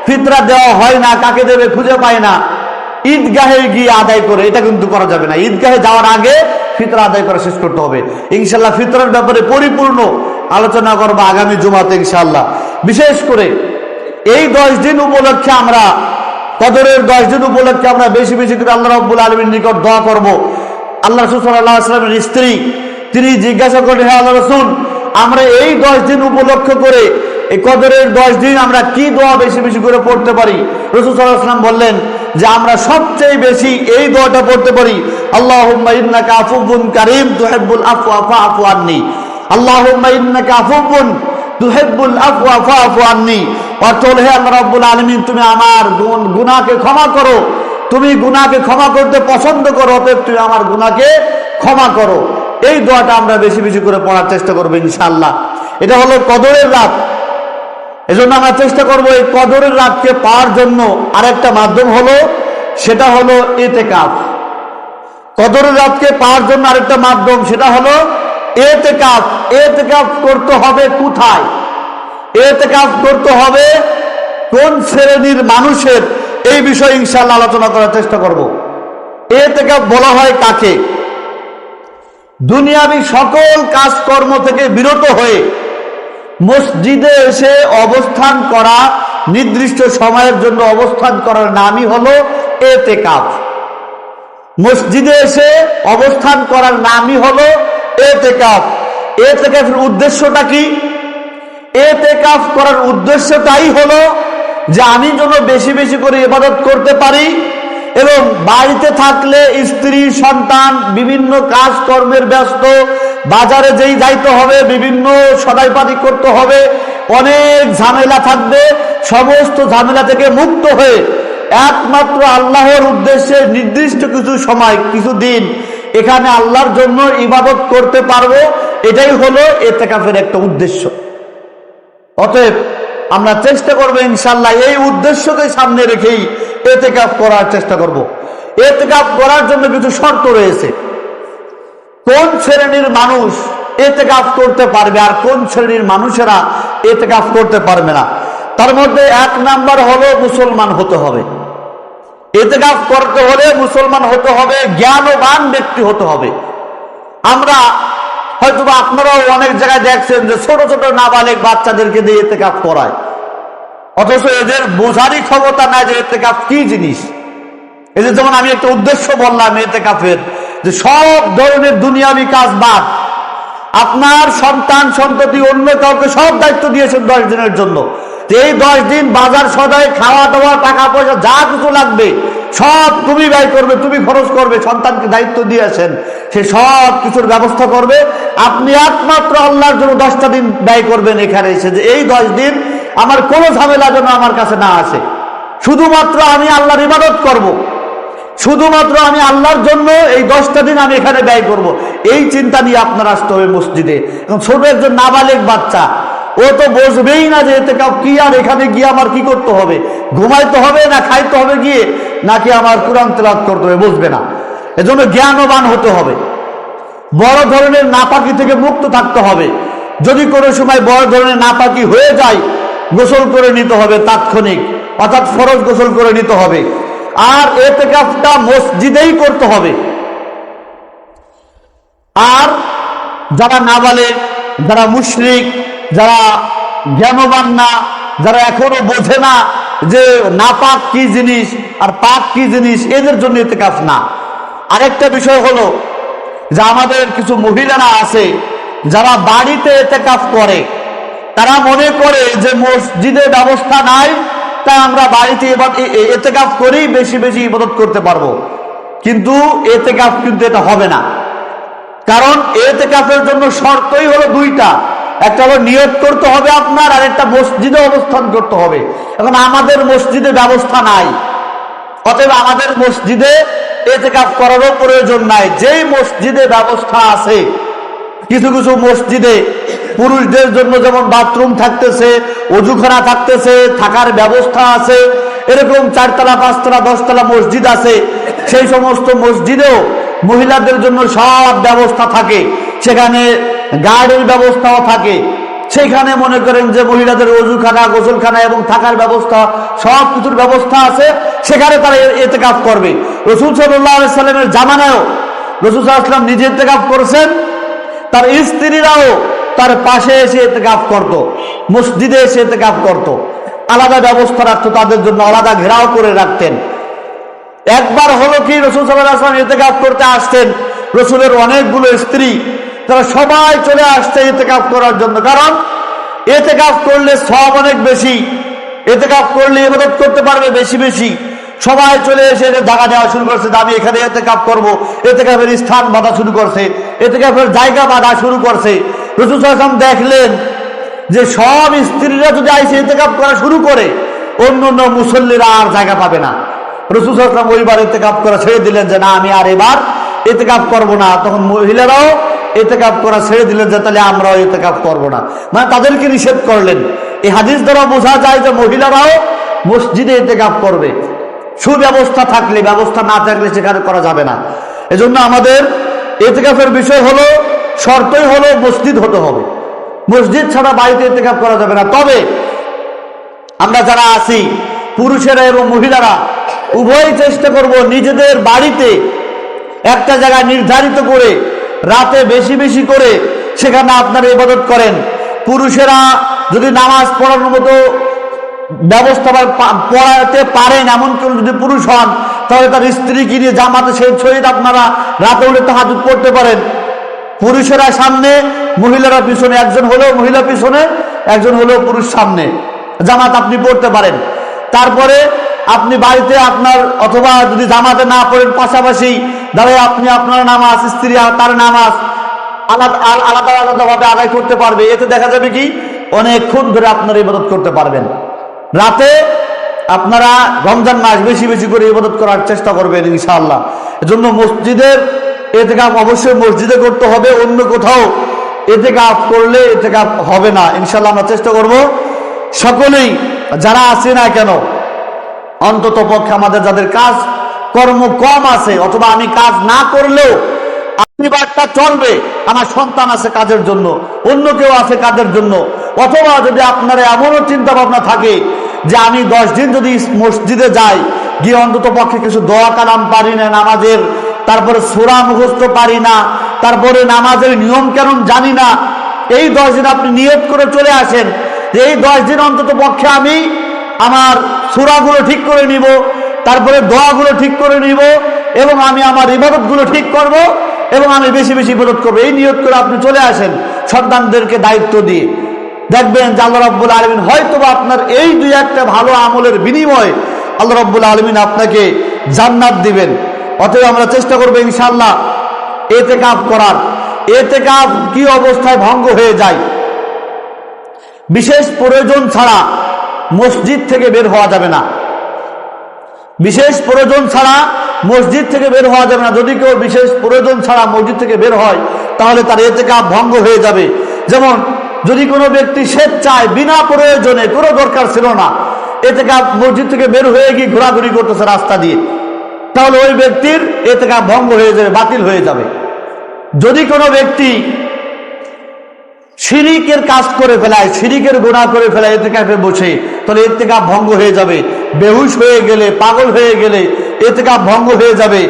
ফিতরা দেওয়া হয় না, কাকে দেবে খুঁজে পায় না, ঈদগাহে গিয়ে আদায় করে। এটা কিন্তু করা যাবে না। ঈদগাহে যাওয়ার আগে ফিতরা আদায় করা শেষ করতে হবে। ইনশাআল্লাহ ফিতরার ব্যাপারে পরিপূর্ণ আলোচনা করবো আগামী জুমাতে ইনশাআল্লাহ। বিশেষ করে এই 10 দিন উপলক্ষে আমরা, কদরের 10 দিন উপলক্ষে আমরা বেশি বেশি করে আল্লাহ রাব্বুল আলামিনের নিকট দোয়া করব। আল্লাহ রাসূল সাল্লাল্লাহু আলাইহি ওয়াসাল্লামের স্ত্রী তিনি জিজ্ঞাসা করেন, হে আল্লাহ রাসূল, আমরা এই 10 দিন উপলক্ষ করে, এই কদরের 10 দিন আমরা কি দোয়া বেশি বেশি করে পড়তে পারি? রাসূল সাল্লাল্লাহু আলাইহি ওয়াসাল্লাম বললেন যে আমরা সবচেয়ে বেশি এই দোয়াটা পড়তে পারি, আল্লাহুম্মা ইন্নাকা আফুবুন কারীম তুহিব্বুল আফওয়া ফাআফু আন্নী। আল্লাহুম্মা ইন্নাকা আফুবুন তুহিব্বুল আফওয়া ফাআফু আন্নী। অর্থ হলো, হে আল্লাহ রাব্বুল আলামিন, তুমি আমার গুনাহকে ক্ষমা করো, তুমি গুনাহকে ক্ষমা করতে পছন্দ করো, অতএব তুমি আমার গুনাহকে ক্ষমা করো। এই দোয়াটা আমরা বেশি বেশি করে পড়ার চেষ্টা করবো ইনশাআল্লাহ। এটা হলো কদরের রাত। এজন্য আমরা চেষ্টা করব এই কদরের রাতকে পাওয়ার জন্য। আরেকটা মাধ্যম হলো, সেটা হলো ইতিকাফ। কদরের রাতকে পাওয়ার জন্য আরেকটা মাধ্যম, সেটা হলো ইতিকাফ। ইতিকাফ করতে হবে কোথায়? ইতিকাফ করতে হবে কোন শ্রেণীর মানুষের? এই বিষয়ে ইনশাআল্লাহ আলোচনা করার চেষ্টা করব। ইতিকাফ বলা হয় কাকে? দুনিয়াবি সকল কাজকর্ম থেকে বিরত হয়ে মসজিদে এসে অবস্থান করা, নির্দিষ্ট সময়ের জন্য অবস্থান করার নামই হলো ইতিকাফ। মসজিদে এসে অবস্থান করার নামই হলো ইতিকাফ। ইতিকাফের উদ্দেশ্যটা কি? ইতিকাফ করার উদ্দেশ্যটাই হলো যে আমি যেন বেশি বেশি করে ইবাদত করতে পারি, এবং বাড়িতে থাকলে স্ত্রী সন্তান বিভিন্ন কাজ কর্মের ব্যস্ত, বাজারে যেই যাইতে হবে, বিভিন্ন সদাইপাতি করতে হবে, অনেক ঝামেলা থাকবে, সমস্ত ঝামেলা থেকে মুক্ত হয়ে একমাত্র আল্লাহর উদ্দেশ্যে নির্দিষ্ট কিছু সময়, কিছু দিন এখানে আল্লাহর জন্য ইবাদত করতে পারবো, এটাই হলো ইতিকাফের একটা উদ্দেশ্য। অতএব আমরা চেষ্টা করব ইনশাআল্লাহ এই উদ্দেশ্যকে সামনে রেখেই ইতিকাফ করার চেষ্টা করব। ইতিকাফ করার জন্য কিছু শর্ত রয়েছে। কোন শ্রেণীর মানুষ ইতিকাফ করতে পারবে আর কোন শ্রেণীর মানুষেরা ইতিকাফ করতে পারবে না, তার মধ্যে এক নাম্বার হলো মুসলমান হতে হবে। ইতিকাফ করতে হলে মুসলমান হতে হবে, জ্ঞানবান ব্যক্তি হতে হবে। আমরা হয়তো আপনারাও অনেক জায়গায় দেখছেন যে ছোট ছোট নাবালিগ বাচ্চাদেরকে দিয়ে ইতিকাফ করায়, অথচ এদের বোঝারই ক্ষমতা নাই যে ইতিকাফ কি জিনিস। এই যে যেমন আমি একটা উদ্দেশ্য বললাম ইতিকাফের, যে সব ধরনের দুনিয়াবি কাজ বাদ, আপনার সন্তান সন্ততি অন্য কাউকে সব দায়িত্ব দিয়েছেন 10 দিনের জন্য, এই 10 দিন বাজার সদাই খাওয়া দাওয়া টাকা পয়সা যা কিছু লাগবে সব তুমি ব্যয় করবে, তুমি খরচ করবে, সন্তানকে দায়িত্ব দিয়েছেন, সে সব কিছুর ব্যবস্থা করবে। আপনি একমাত্র আল্লাহর জন্য 10টা দিন ব্যয় করবেন এখানে এসে, যে এই 10 দিন আমার কোনো ঝামেলা যেন আমার কাছে না আসে, শুধুমাত্র আমি আল্লাহর ইবাদত করব, শুধুমাত্র আমি আল্লাহর জন্য এই 10টা দিন আমি এখানে ব্যয় করব। এই চিন্তা নিয়ে আপনার আসতে হবে মসজিদে। এবং ছোট একজন নাবালিগ বাচ্চা, ও তো বুঝবেই না যে ইতিকাফ কি, আর এখানে গিয়ে আমার কি করতে হবে, ঘুমাইতে হবে না খাইতে হবে গিয়ে, নাকি আমার কুরআন তেলাওয়াত করতে হবে, বুঝবে না। এজন্য জ্ঞানবান হতে হবে, বড় ধরনের নাপাকি থেকে মুক্ত থাকতে হবে। যদি কোনো সময় বড় ধরনের নাপাকি হয়ে যায়, গোসল করে নিতে হবে তাৎক্ষণিক, অর্থাৎ ফরজ গোসল করে নিতে হবে। আর ইতিকাফটা মসজিদেই করতে হবে। আর যারা নাবালেগ, যারা মুশরিক, যারা জ্ঞানবান না, যারা এখনো বোঝে না যে নাপাক কি জিনিস আর পাক কি জিনিস, এদের জন্য ইতিকাফ না। আরেকটা বিষয় হলো যে আমাদের কিছু মহিলারা আছে যারা বাড়িতে ইতিকাফ করে, তারা মনে করে যে মসজিদে ব্যবস্থা নাই, তাই আমরা বাড়িতে ইতিকাফ করেই বেশি বেশি ইবাদত করতে পারবো। কিন্তু ইতিকাফ কিন্তু এটা হবে না, কারণ ইতিকাফের জন্য শর্তই হলো 2টা। একটা হলো নিয়ত করতে হবে আপনার, আর একটা মসজিদে অবস্থান করতে হবে। এখন আমাদের মসজিদে ব্যবস্থা নাই, অতএব আমাদের মসজিদে ইতিকাফ করারও প্রয়োজন নাই। যেই মসজিদে ব্যবস্থা আছে, কিছু কিছু মসজিদে পুরুষদের জন্য যেমন বাথরুম থাকতেছে, অজুখানা থাকতেছে, থাকার ব্যবস্থা আছে, এরকম 4 তলা 5 তলা 10 তলা মসজিদ আছে। সেই সমস্ত মসজিদেও মহিলাদের জন্য সব ব্যবস্থা থাকে, সেখানে গার্ডের ব্যবস্থাও থাকে। সেখানে মনে করেন যে মহিলাদের অজুখানা, গোসলখানা এবং থাকার ব্যবস্থা, সব কিছুর ব্যবস্থা আছে, সেখানে তারা ইতিকাফ করবে। রাসূল সাল্লাল্লাহু আলাইহি সাল্লামের জামানায়ও রাসূল সাল্লাল্লাহু আলাইহি সাল্লাম নিজে ইতিকাফ করেছেন, তার স্ত্রীরাও তার পাশে এসে ইতিকাফ করত, মসজিদে এসে ইতিকাফ করত, আলাদা ব্যবস্থা রাখতো তাদের জন্য, আলাদা ঘেরাও করে রাখতেন। একবার হলো কি, রাসূল সাল্লাল্লাহু আলাইহি ওয়াসাল্লাম ইতিকাফ করতে আসতেন, রাসূলের অনেকগুলো স্ত্রী, তারা সবাই চলে আসছে ইতিকাফ করার জন্য, কারণ ইতিকাফ করলে সওয়াব অনেক বেশি, ইতিকাফ করলে ইবাদত করতে পারবে বেশি বেশি। সবাই চলে এসে জায়গা দেওয়া শুরু করছে, আমি এখানে ইতিকাফ করব, ইতিকাফের স্থান বাঁধা শুরু করছে, ইতিকাফের জায়গা বাঁধা শুরু করছে। রাসূল সাল্লাল্লাহু আলাইহি ওয়াসাল্লাম দেখলেন যে সব স্ত্রীরা যদি আইসে ইতিকাফ করা শুরু করে, অন্য অন্য মুসল্লিরা আর জায়গা পাবে না। রাসূল সাল্লাল্লাহু আলাইহি ওয়াসাল্লাম ওইবার ইতিকাফ করা ছেড়ে দিলেন, যে না, আমি আর এবার ইতিকাফ করব না। তখন মহিলারাও ইতিকাফ করা ছেড়ে দিলেন, যে তাহলে আমরাও ইতিকাফ করব না, মানে তাদেরকে নিষেধ করলেন। এই হাদিস দ্বারা বোঝা যায় যে মহিলারাও মসজিদে ইতিকাফ করবে, সুব্যবস্থা থাকলে, ব্যবস্থা না থাকলে সেখানে করা যাবে না। এজন্য আমাদের ইতিকাফের বিষয় হলো, শর্তই হলো মসজিদ হতে হবে, মসজিদ ছাড়া বাড়িতে ইতিকাফ করা যাবে না। তবে আমরা যারা আছি, পুরুষেরা এবং মহিলারা উভয় চেষ্টা করব নিজেদের বাড়িতে একটা জায়গা নির্ধারিত করে রাতে বেশি বেশি করে সেখানে আপনারা ইবাদত করেন। পুরুষেরা যদি নামাজ পড়ানোর মতো ব্যবস্থা পড়াতে পারেন, এমন কেউ যদি পুরুষ হন, তাহলে তার স্ত্রীকে নিয়ে জামাতে সহিত আপনারা রাতে উঠে তাহাজ্জুদ পড়তে পারেন। পুরুষেরা সামনে, মহিলারা পিছনে, একজন হলো মহিলা পিছনে, একজন হলো পুরুষ সামনে, জামাত আপনি পড়তে পারেন। তারপরে আপনি বাড়িতে আপনার, অথবা যদি জামাতে না পড়েন পাশাপাশি দাঁড়িয়ে আপনি আপনার নামাজ, স্ত্রী তার নামাজ আলাদা আলাদা ভাবে আদায় করতে পারবে। এতে দেখা যাবে কি অনেকক্ষণ ধরে আপনারা ইবাদত করতে পারবেন। রাতে আপনারা রমজান মাস বেশি বেশি করে ইবাদত করার চেষ্টা করবেন ইনশাআল্লাহ। এজন্য মসজিদের ইতিকাফ অবশ্যই মসজিদে করতে হবে, অন্য কোথাও ইতিকাফ করলে ইতিকাফ হবে না ইনশাআল্লাহ। আমরা চেষ্টা করব সকলেই যারা আছে না কেন, অন্তত পক্ষে আমাদের যাদের কাজ কর্ম কম আছে, অথবা আমি কাজ না করলেও পরিবারটা চলবে, আমার সন্তান আছে কাজের জন্য, অন্য কেউ আছে কাজের জন্য, অথবা যদি আপনার এমনও চিন্তা ভাবনা থাকে যে আমি 10 দিন যদি মসজিদে যাই, গিয়ে অন্তত পক্ষে কিছু দোয়া কালাম পারি না নামাজের, তারপরে সূরা মুখস্থ পারি না, তারপরে নামাজের নিয়ম কানুন জানি না, এই 10 দিন আপনি নিয়ত করে চলে আসেন যে এই 10 দিন অন্তত পক্ষে আমি আমার সূরাগুলো ঠিক করে নিব, তারপরে দোয়াগুলো ঠিক করে নিব, এবং আমি আমার ইবাদতগুলো ঠিক করব, এবং আমি বেশি বেশি ইবাদত করবো। এই নিয়ত করে আপনি চলে আসেন সন্তানদেরকে দায়িত্ব দিয়ে, দেখবেন যে আল্লাহ রাব্বুল আলামিন হয়তোবা আপনার এই 2-1টা ভালো আমলের বিনিময়ে আল্লাহ রাব্বুল আলামিন আপনাকে জান্নাত দিবেন। অতএব আমরা চেষ্টা করবো ইনশাআল্লাহ ইতিকাফ করার। ইতিকাফ কি অবস্থায় ভঙ্গ হয়ে যায়? বিশেষ প্রয়োজন ছাড়া মসজিদ থেকে বের হওয়া যাবে না। বিশেষ প্রয়োজন ছাড়া মসজিদ থেকে বের হওয়া যাবে না। যদি কেউ বিশেষ প্রয়োজন ছাড়া মসজিদ থেকে বের হয় তাহলে তার ইতিকাফ ভঙ্গ হয়ে যাবে। যেমন যদি কোনো ব্যক্তি স্বেচ্ছায় বিনা প্রয়োজনে, কোনো দরকার ছিল না, ইতিকাফ মসজিদ থেকে বের হয়ে গিয়ে ঘোরাঘুরি করতেছে রাস্তা দিয়ে, তাহলে ওই ব্যক্তির ইতিকাফ ভঙ্গ হয়ে যাবে, বাতিল হয়ে যাবে। যদি কোনো ব্যক্তি শিরিকের কাজ করে ফেলায়, শিরিকের গুনাহ করে ফেলায় ইতিকাফে বসে, তাহলে ইতিকাফ ভঙ্গ হয়ে যাবে। বেহুশ হয়ে গেলে, পাগল হয়ে গেলে ইতিকাফ ভঙ্গ হয়ে যাবে।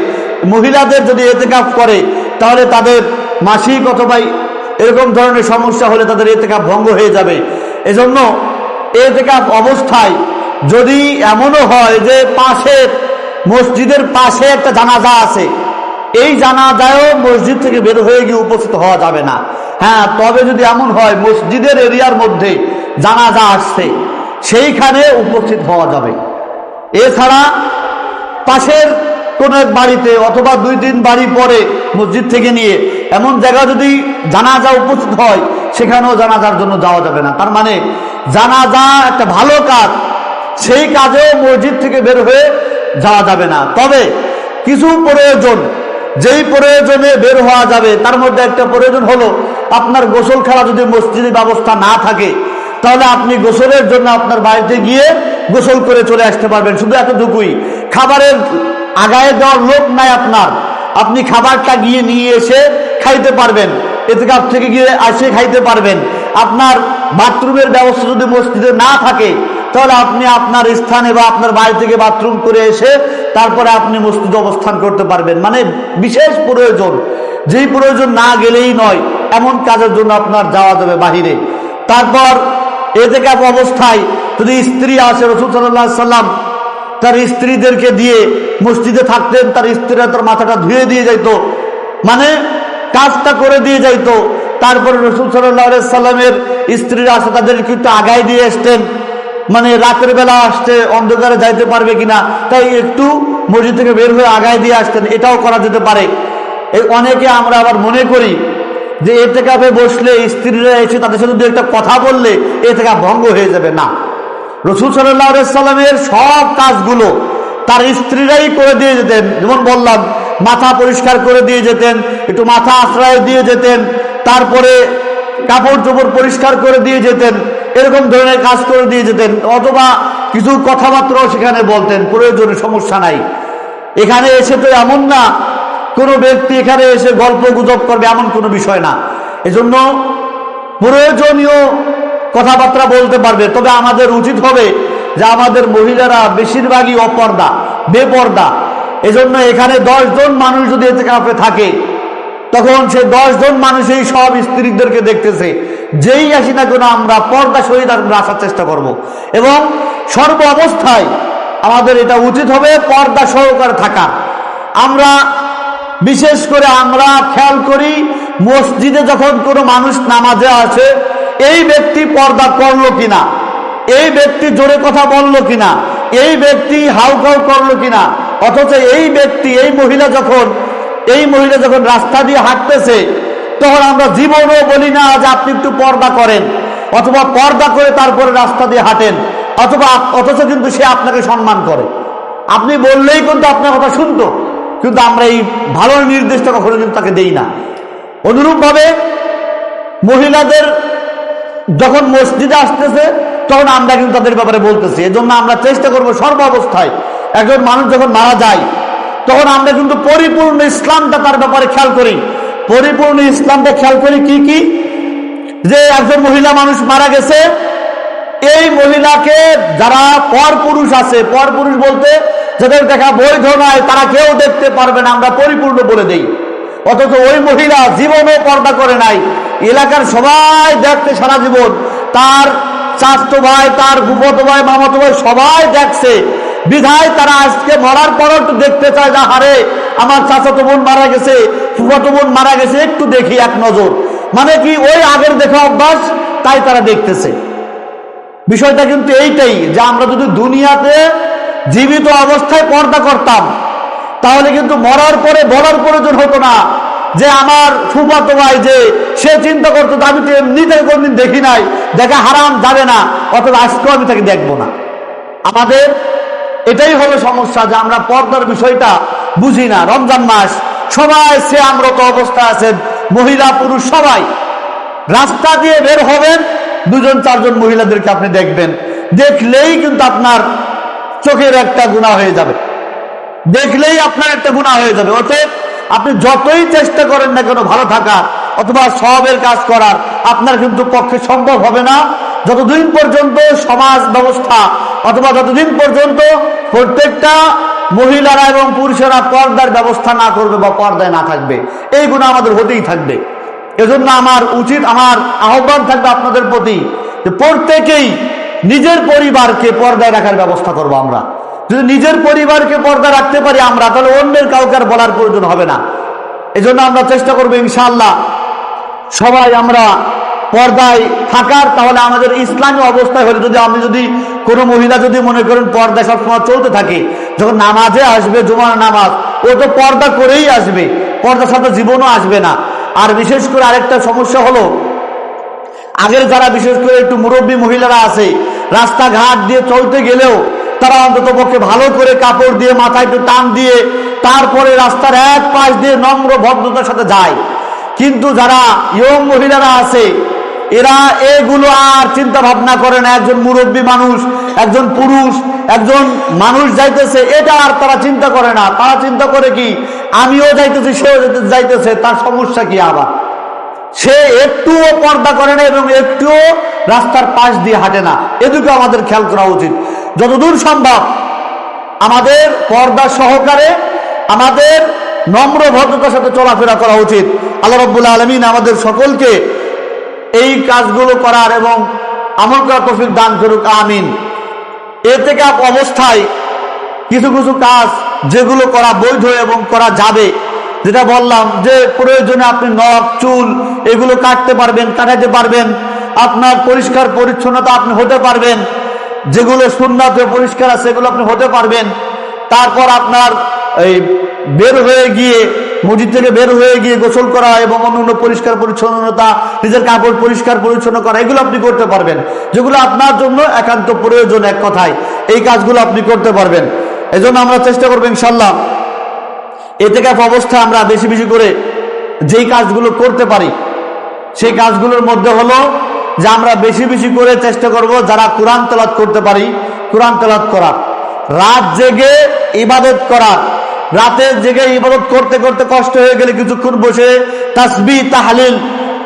মহিলাদের যদি ইতিকাফ করে তাহলে তাদের মাসিক অথবা এরকম ধরনের সমস্যা হলে তাদের ইতিকাফ ভঙ্গ হয়ে যাবে। এজন্য ইতিকাফ অবস্থায় যদি এমনও হয় যে পাশের মসজিদের পাশে একটা জানাজা আছে, এই জানাজায়ও মসজিদ থেকে বের হয়ে গিয়ে উপস্থিত হওয়া যাবে না। হ্যাঁ, তবে যদি এমন হয় মসজিদের এরিয়ার মধ্যে জানাজা আসছে, সেইখানে উপস্থিত হওয়া যাবে। এছাড়া পাশের কোন এক বাড়িতে অথবা 2-3 বাড়ি পরে মসজিদ থেকে নিয়ে এমন জায়গা যদি জানাজা উপস্থিত হয়, সেখানেও জানাজার জন্য যাওয়া যাবে না। তার মানে জানাজা একটা ভালো কাজ, সেই কাজেও মসজিদ থেকে বের হয়ে যাওয়া যাবে না। তবে কিছু প্রয়োজন, যেই প্রয়োজনে বের হওয়া যাবে, তার মধ্যে একটা প্রয়োজন হলো আপনার গোসল খাওয়া যদি মসজিদের ব্যবস্থা না থাকে, তাহলে আপনি গোসলের জন্য আপনার বাড়িতে গিয়ে গোসল করে চলে আসতে পারবেন। শুধু এতটুকুই, খাবারের আগায় দেওয়ার লোক নাই আপনার, আপনি খাবারটা গিয়ে নিয়ে এসে খাইতে পারবেন, ইতিকাফ থেকে গিয়ে আসে খাইতে পারবেন। আপনার বাথরুমের ব্যবস্থা যদি মসজিদে না থাকে, তাহলে আপনি আপনার স্থানে বা আপনার বাড়ি থেকে বাথরুম করে এসে তারপরে আপনি মসজিদে অবস্থান করতে পারবেন। মানে বিশেষ প্রয়োজন, যেই প্রয়োজন না গেলেই নয়, এমন কাজের জন্য আপনার যাওয়া যাবে বাহিরে। তারপর ইতিকাফ অবস্থায় যদি স্ত্রী আসে, রাসূল সাল্লাল্লাহু আলাইহি সাল্লাম তার স্ত্রীদেরকে দিয়ে মসজিদে থাকতেন, তার স্ত্রীরা তার মাথাটা ধুয়ে দিয়ে যাইত, মানে কাজটা করে দিয়ে যাইতো। তারপরে রাসূল সাল্লাল্লাহু আলাইহি সাল্লামের স্ত্রীরা আসে, তাদেরকে একটু আগায় দিয়ে আসতেন, মানে রাতের বেলা আসতে অন্ধকারে যাইতে পারবে কিনা, তাই একটু মসজিদ থেকে বের হয়ে আগায় দিয়ে আসতেন। এটাও করা যেতে পারে। এই অনেকে আমরা আবার মনে করি যে ইতিকাফে বসলে স্ত্রীরা এসে তাদের সাথে একটা কথা বললে ইতিকাফ ভঙ্গ হয়ে যাবে। না, রাসূল সাল্লাল্লাহু আলাইহি সাল্লামের সব কাজগুলো তার স্ত্রীরাই করে দিয়ে যেতেন। যেমন বললাম, মাথা পরিষ্কার করে দিয়ে যেতেন, একটু মাথা আশ্রয় দিয়ে যেতেন, তারপরে কাপড় চোপড় পরিষ্কার করে দিয়ে যেতেন, এরকম ধরনের কাজ করে দিয়ে যেতেন, অথবা কিছু কথাবার্তাও সেখানে বলতেন, প্রয়োজনে সমস্যা নাই। এখানে এসে তো এমন না কোনো ব্যক্তি এখানে এসে গল্প গুজব করবে, এমন কোনো বিষয় না। এজন্য প্রয়োজনীয় কথাবার্তা বলতে পারবে। তবে আমাদের উচিত হবে যে আমাদের মহিলারা বেশিরভাগই অপর্দা, বেপর্দা। এজন্য এখানে 10 জন মানুষ যদি ইতিকাফে থাকে, তখন সে 10 জন মানুষই সব স্ত্রীদেরকে দেখতেছে। যেই আসি না কেন আমরা পর্দা সহিত আসার চেষ্টা করব, এবং সর্ব অবস্থায় আমাদের এটা উচিত হবে পর্দা সহকারে থাকা। আমরা বিশেষ করে আমরা খেয়াল করি মসজিদে যখন কোনো মানুষ নামাজে আসে, এই ব্যক্তি পর্দা করলো কিনা, এই ব্যক্তি জোরে কথা বললো কিনা, এই ব্যক্তি হাউকাউ করলো কিনা। অথচ এই ব্যক্তি, এই মহিলা যখন রাস্তা দিয়ে হাঁটতেছে, তখন আমরা জীবনও বলি না যে আপনি একটু পর্দা করেন, অথবা পর্দা করে তারপরে রাস্তা দিয়ে হাঁটেন, অথচ কিন্তু সে আপনাকে সম্মান করে। আপনি বললেই কিন্তু আপনার কথা শুনতো, কিন্তু আমরা এই ভালো নির্দেশটা কখনো কিন্তু তাকে দেই না। অনুরূপভাবে মহিলাদের যখন মসজিদে আসতেছে, তখন আমরা কিন্তু তাদের ব্যাপারে বলতেছি। এজন্য আমরা চেষ্টা করবো সর্ব অবস্থায়, একজন মানুষ যখন মারা যায়, তখন আমরা কিন্তু পরিপূর্ণ ইসলামটা তার ব্যাপারে খেয়াল করি। পরিপূর্ণ ইসলামটা খেয়াল করি কি যে একজন মহিলা মানুষ মারা গেছে, এই মহিলাকে যারা পরপুরুষ আছে, পরপুরুষ বলতে যাদের দেখা বৈধ নয়, তারা কেউ দেখতে পারবে না, আমরা পরিপূর্ণ বলে দেই। অথচ ওই মহিলা জীবনও পর্দা করে নাই, এলাকার সবাই দেখতে সারা জীবন, তার চাচতো ভাই, তার ফুফাতো ভাই, মামাতো ভাই সবাই দেখছে, বিধায় তারা আজকে মরার পরও একটু দেখতে চায়, যা হারে আমার চাচাতো বোন মারা গেছে, ফুফাতো বোন মারা গেছে, একটু দেখি এক নজর। মানে কি, ওই আগের দেখা অভ্যাস, তাই তারা দেখতেছে। বিষয়টা কিন্তু এইটাই যে আমরা যদি দুনিয়াতে জীবিত অবস্থায় পর্দা করতাম, তাহলে কিন্তু মরার পরে বলার প্রয়োজন হতো না যে আমার ফুফাতো ভাই যে সে চিন্তা করতো আমি তো এমনিতে কোনদিন দেখি নাই, দেখা হারাম যাবে না, অথবা আজকেও আমি তাকে দেখবো না। আমাদের এটাই হলো সমস্যা যে আমরা পর্দার বিষয়টা বুঝি না। রমজান মাস, সবাই সিয়ামরত অবস্থায় আছেন, মহিলা পুরুষ সবাই। রাস্তা দিয়ে বের হবেন, 2-4জন মহিলাদেরকে আপনি দেখবেন, দেখলেই কিন্তু আপনার চোখের একটা গুনাহ হয়ে যাবে, দেখলেই আপনার একটা গুনাহ হয়ে যাবে। অতএব আপনি যতই চেষ্টা করেন না কেন ভালো থাকার অথবা সওয়াবের কাজ করার, আপনার কিন্তু পক্ষে সম্ভব হবে না যতদিন পর্যন্ত সমাজ ব্যবস্থা অথবা যতদিন পর্যন্ত প্রত্যেকটা মহিলারা এবং পুরুষেরা পর্দার ব্যবস্থা না করবে বা পর্দায় না থাকবে। এই গুনাহ আমাদের হতেই থাকবে। এজন্য আমার আহ্বান থাকবে আপনাদের প্রতি যে প্রত্যেকেই নিজের পরিবারকে পর্দায় রাখার ব্যবস্থা করব। আমরা যদি নিজের পরিবারকে পর্দা রাখতে পারি আমরা, তাহলে অন্যের কাউকে আর বলার প্রয়োজন হবে না। এজন্য আমরা চেষ্টা করবো ইনশাআল্লাহ সবাই আমরা পর্দায় থাকার। তাহলে আমাদের ইসলামী অবস্থায় হলে, যদি কোনো মহিলা যদি মনে করেন পর্দায় সবসময় চলতে থাকে, যখন নামাজে আসবে, জুমার নামাজ, ও তো পর্দা করেই আসবে, পর্দার সাথে জীবনও আসবে না। আর বিশেষ করে আরেকটা সমস্যা হলো, আগের যারা বিশেষ করে একটু মুরব্বী মহিলারা আছে, রাস্তাঘাট দিয়ে চলতে গেলেও তারা অন্তত পক্ষে ভালো করে কাপড় দিয়ে মাথায় একটু টান দিয়ে তারপরে রাস্তার এক পাশ দিয়ে নম্র ভদ্রতার সাথে যায়। কিন্তু যারা ইয়ং মহিলারা আছে, এরা এগুলো আর চিন্তা ভাবনা করে না। একজন মুরব্বী মানুষ, একজন পুরুষ, একজন মানুষ যাইতেছে, এটা আর তারা চিন্তা করে না। তারা চিন্তা করে কি, আমিও যাইতেছি, সেও যাইতেছে, তার সমস্যা কি? আবার সে একটুও পর্দা করে না এবং একটুও রাস্তার পাশ দিয়ে হাঁটে না। এদিকে আমাদের খেয়াল করা উচিত। যতদূর সম্ভব আমাদের পর্দা সহকারে, আমাদের নম্র ভদ্রতার সাথে চলাফেরা করা উচিত। আল্লাহ রাব্বুল আলামিন আমাদের সকলকে এই কাজগুলো করার এবং আমল করার তৌফিক দান করুক, আমিন। এর থেকে অবস্থায় কিছু কিছু কাজ যেগুলো করা বৈধ এবং করা যাবে, যেটা বললাম যে প্রয়োজনে আপনি নখ, চুল এগুলো কাটতে পারবেন, কাটাতে পারবেন, আপনার পরিষ্কার পরিচ্ছন্নতা আপনি হতে পারবেন, যেগুলো সুন্নাতে পরিষ্কার আছে সেগুলো আপনি হতে পারবেন। তারপর আপনার এই বের হয়ে গিয়ে, মসজিদ থেকে বের হয়ে গিয়ে গোসল করা এবং অন্যান্য পরিষ্কার পরিচ্ছন্নতা, নিজের কাপড় পরিষ্কার পরিচ্ছন্ন করা, এগুলো আপনি করতে পারবেন, যেগুলো আপনার জন্য একান্ত প্রয়োজন। এক কথায় এই কাজগুলো আপনি করতে পারবেন। এই জন্য আমরা চেষ্টা করবো ইনশাল্লাহ এতেকাফ অবস্থায় আমরা বেশি বেশি করে যেই কাজগুলো করতে পারি, সেই কাজগুলোর মধ্যে হলো যে আমরা বেশি বেশি করে চেষ্টা করব যারা কোরআন তেলাওয়াত করতে পারি, কোরআন তেলাওয়াত করার, রাত জেগে ইবাদত করার, রাতের জেগে ইবাদত করতে করতে কষ্ট হয়ে গেলে কিছুক্ষণ বসে তাসবিহ, তাহলিল,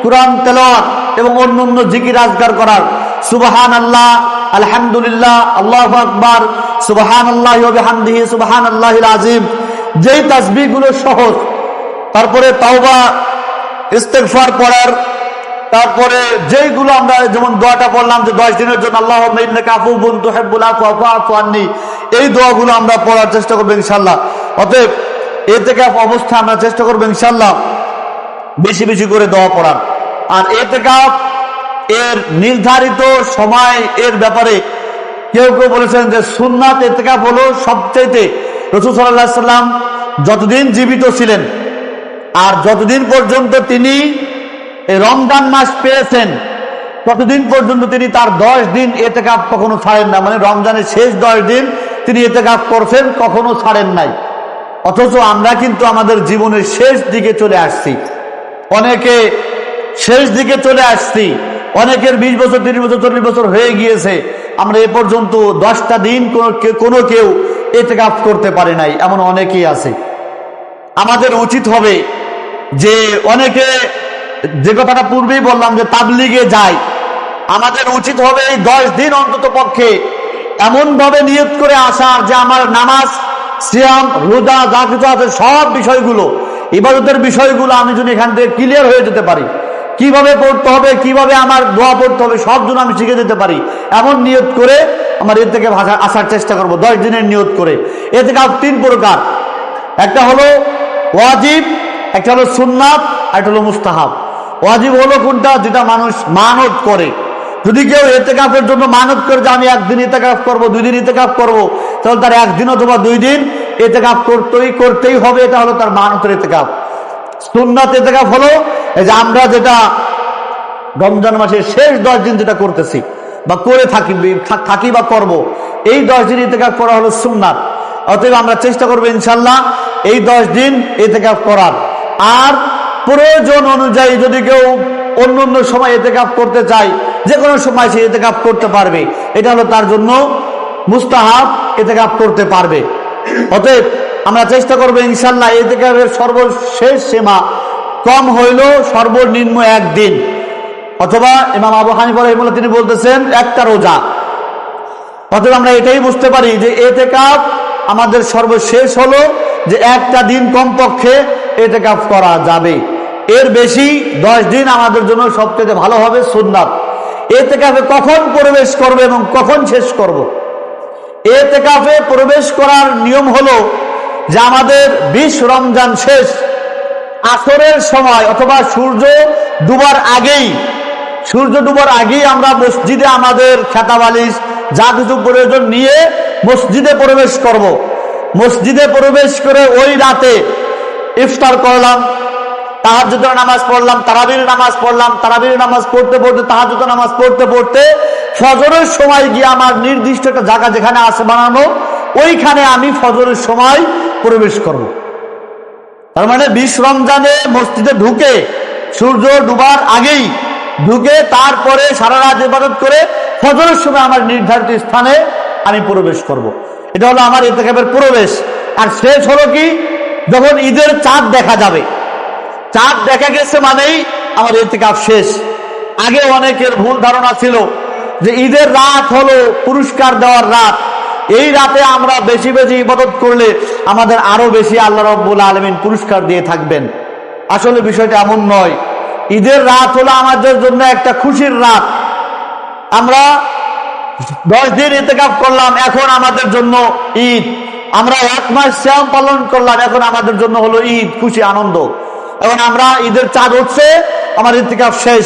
কোরআন তেলাওয়াত এবং অন্যান্য জিকির আজকার করার, সুবহানাল্লাহ, আলহামদুলিল্লাহ, আল্লাহু আকবার, সুবহানাল্লাহি ওয়া বিহামদিহি, সুবহানাল্লাহিল আযীম, যেই তাসবিহগুলো সহজ। তারপরে তাওবা, ইস্তেগফার পড়ার, তারপরে যেইগুলো আমরা যেমন দোয়াটা পড়লাম যে 10 দিনের জন্য আল্লাহুম্মা ইন্নাকা আফুউন তুহিব্বুল আফওয়া ফা'ফু আন্নী, এই দোয়াগুলো আমরা পড়ার চেষ্টা করব ইনশাআল্লাহ। অতএব এতেকাফ অবস্থা আমরা চেষ্টা করব ইনশাআল্লাহ বেশি বেশি করে দোয়া পড়ার। আর ইতিকাফ এর নির্ধারিত সময় এর ব্যাপারে কেউ কেউ বলেছেন যে সুন্নাত ইতিকাফ হলো সবচেয়ে, রাসূল সাল্লাল্লাহু আলাইহি সাল্লাম যতদিন জীবিত ছিলেন আর যতদিন পর্যন্ত তিনি এই রমজান মাস পেয়েছেন ততদিন পর্যন্ত তিনি তার 10 দিন ইতিকাফ কখনো ছাড়েন না, মানে রমজানের শেষ 10 দিন তিনি ইতিকাফ করছেন, কখনো ছাড়েন নাই। অথচ আমরা কিন্তু আমাদের জীবনের শেষ দিকে চলে আসছি, অনেকে শেষ দিকে চলে আসছি, অনেকের 20 বছর 30 বছর 40 বছর হয়ে গিয়েছে, আমরা এ পর্যন্ত 10টা দিন কোনো কেউ ইতিকাফ করতে পারে নাই, এমন অনেকেই আছে। আমাদের উচিত হবে যে অনেকে, যে কথাটা পূর্বেই বললাম যে তাবলিগে যায়, আমাদের উচিত হবে এই 10 দিন অন্তত পক্ষে এমন ভাবে নিয়ত করে আসার যে আমার নামাজ, সিয়াম, রোজা যা কিছু আছে সব বিষয়গুলো, ইবাদতের বিষয়গুলো আমি যদি এখান থেকে ক্লিয়ার হয়ে যেতে পারি, কিভাবে পড়তে হবে, কিভাবে আমার দোয়া পড়তে হবে সব জন্য আমি শিখে যেতে পারি, এমন নিয়ত করে আমার এর থেকে আসার চেষ্টা করব। 10 দিনের নিয়ত করে। এর থেকে 3 প্রকার, একটা হলো ওয়াজিব, একটা হলো সুন্নাত, আর একটা হলো মুস্তাহাব। ওয়াজিব হলো কোনটা, যেটা মানুষ মানত করে। যদি কেউ ইতিকাফের জন্য মানত করে যে আমি 1 দিন ইতিকাফ করবো, 2 দিন ইতিকাফ করবো, তাহলে তার 1 দিন অথবা 2 দিন ইতিকাফ করতেই হবে, এটা হলো তার মানতের ইতিকাফ। সুন্নাত ইতিকাফ হলো এই যে আমরা যেটা রমজান মাসের শেষ 10 দিন যেটা করতেছি বা করে থাকি বা করব, এই 10 দিন ইতিকাফ করা হলো সুন্নাত। অতএব আমরা চেষ্টা করবো ইনশাল্লাহ এই 10 দিন ইতিকাফ করার। আর প্রয়োজন অনুযায়ী যদি কেউ অন্য সময় ইতিকাফ করতে চায়, যে কোনো সময় সে ইতিকাফ করতে পারবে, এটা হলো তার জন্য মুস্তাহাব, ইতিকাফ করতে পারবে। অতএব আমরা চেষ্টা করবো ইনশাল্লাহ ইতিকাফের সর্বশেষ সীমা কম হইলেও সর্বনিম্ন 1 দিন, অথবা ইমাম আবু হানিফা রাহিমাহুল্লাহ তিনি বলতেছেন 1টা রোজা। অতএব আমরা এটাই বুঝতে পারি যে ইতিকাফ আমাদের সর্বশেষ হলো যে 1টা দিন কমপক্ষে ইতিকাফ করা যাবে, এর বেশি 10 দিন আমাদের জন্য সবচেয়ে ভালো হবে সুন্নাত। ইতিকাফে কখন প্রবেশ করব এবং কখন শেষ করব? ইতিকাফে প্রবেশ করার নিয়ম হলো যে আমাদের 20 রমজান শেষ আসরের সময় অথবা সূর্য ডুবার আগেই আমরা মসজিদে আমাদের খেতা বালিশ যা কিছু প্রয়োজন নিয়ে মসজিদে প্রবেশ করব। মসজিদে প্রবেশ করে ওই রাতে ইফতার করলাম, তাহাজ্জুদের নামাজ পড়লাম, তারাবির নামাজ পড়লাম, তারাবির নামাজ পড়তে পড়তে, তাহাজ্জুদের নামাজ পড়তে পড়তে ফজরের সময় গিয়ে আমার নির্দিষ্ট একটা জায়গা যেখানে আছে বানানো, ওইখানে আমি ফজরের সময় প্রবেশ করব। তার মানে 20 রমজানে মসজিদে ঢুকে সূর্য ডুবার আগেই ঢুকে তারপরে সারা রাত ইবাদত করে ফজরের সময় আমার নির্ধারিত স্থানে আমি প্রবেশ করব। এটা হলো আমার ইতিকাফের প্রবেশ। আর শেষ হলো কি, যখন ঈদের চাঁদ দেখা যাবে, চাঁদ দেখা গেছে মানেই আমার ইতিকাফ শেষ। আগে অনেকের ভুল ধারণা ছিল যে ঈদের রাত হলো পুরস্কার দেওয়ার রাত, এই রাতে আমরা বেশি বেশি ইবাদত করলে আমাদের আরো বেশি আল্লাহ রাব্বুল আলামিন পুরস্কার দিয়ে থাকবেন। আসলে বিষয়টা এমন নয়। ঈদের রাত হলো আমাদের জন্য একটা খুশির রাত। আমরা 10 দিন ইতিকাফ করলাম, এখন আমাদের জন্য ঈদ। আমরা 1 মাস সিয়াম পালন করলাম, এখন আমাদের জন্য হলো ঈদ, খুশি, আনন্দ। এখন আমরা ঈদের চাঁদ উঠছে, আমার ইতিকাফ শেষ,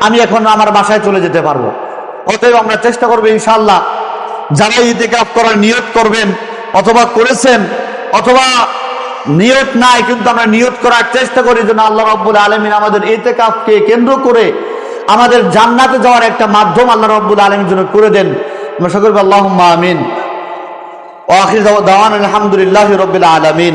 আমি এখন আমার বাসায় চলে যেতে পারবো। অতএব আমরা চেষ্টা করবো ইনশাআল্লাহ যারা ইতিকাফ করার নিয়ত করবেন অথবা করেছেন অথবা নিয়ত নাই কিন্তু আমরা নিয়ত করার চেষ্টা করি যেন আল্লাহ রাব্বুল আলামিন আমাদের ইতিকাফকে কেন্দ্র করে আমাদের জান্নাতে যাওয়ার একটা মাধ্যম আল্লাহ রাব্বুল আলামিন যেন করে দেন। আমরা সকলে আল্লাহুম্মা আমিন। ওয়া আখিরু দাওয়ানা আলহামদুলিল্লাহি রাব্বিল আলামিন।